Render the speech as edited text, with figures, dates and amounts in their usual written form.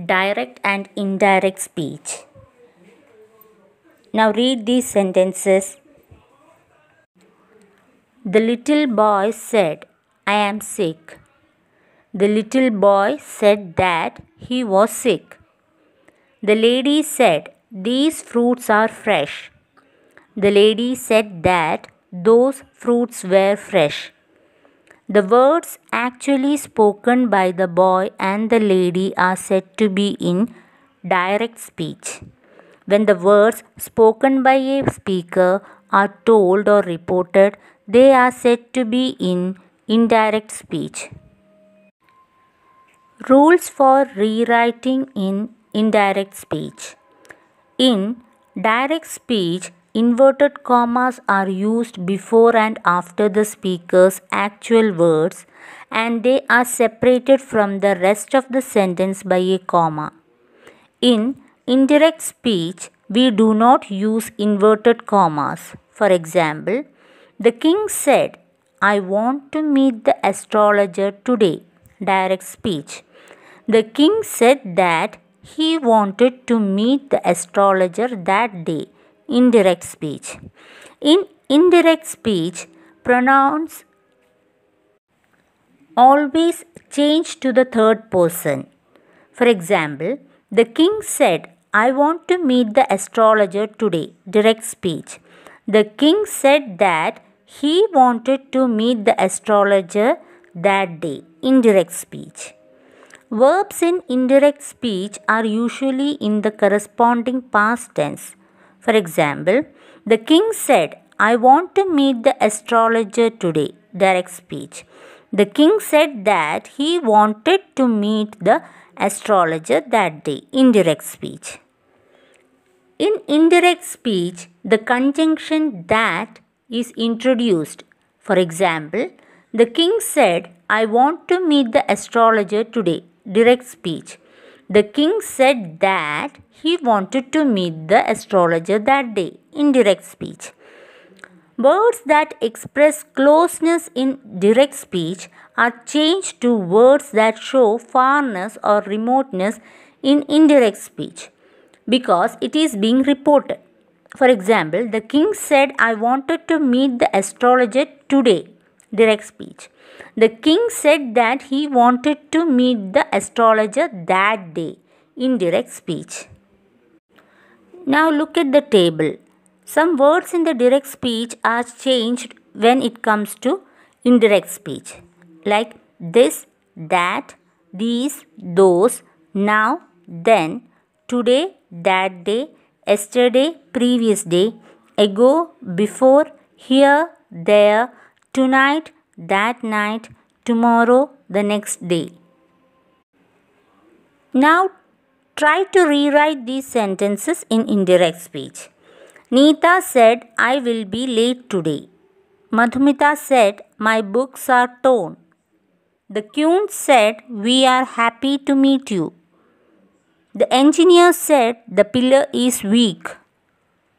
direct and indirect speech. Now read these sentences. The little boy said, I am sick. The little boy said that he was sick. The lady said, these fruits are fresh. The lady said that those fruits were fresh. The words actually spoken by the boy and the lady are said to be in direct speech. When the words spoken by a speaker are told or reported, they are said to be in indirect speech. Rules for rewriting in indirect speech. In direct speech, inverted commas are used before and after the speaker's actual words, and they are separated from the rest of the sentence by a comma. In indirect speech, we do not use inverted commas. For example, the king said, I want to meet the astrologer today. Direct speech. The king said that he wanted to meet the astrologer that day. Indirect speech. In indirect speech, pronouns always change to the third person. For example, the king said, I want to meet the astrologer today. Direct speech. The king said that he wanted to meet the astrologer that day. Indirect speech. Verbs in indirect speech are usually in the corresponding past tense. For example, the king said, I want to meet the astrologer today. Direct speech. The king said that he wanted to meet the astrologer that day. Indirect speech. In indirect speech, the conjunction that is introduced. For example, the king said, I want to meet the astrologer today. Direct speech. The king said that he wanted to meet the astrologer that day. Indirect speech. Words that express closeness in direct speech are changed to words that show farness or remoteness in indirect speech because it is being reported. For example, the king said, I wanted to meet the astrologer today. Direct speech. The king said that he wanted to meet the astrologer that day. Indirect speech. Now look at the table. Some words in the direct speech are changed when it comes to indirect speech, like this, that, these, those, now, then, today, that day, yesterday, previous day, ago, before, here, there, tonight, that night, tomorrow, the next day. Now try to rewrite these sentences in indirect speech. Neeta said, I will be late today. Madhumita said, my books are torn. The queen said, we are happy to meet you. The engineer said, the pillar is weak.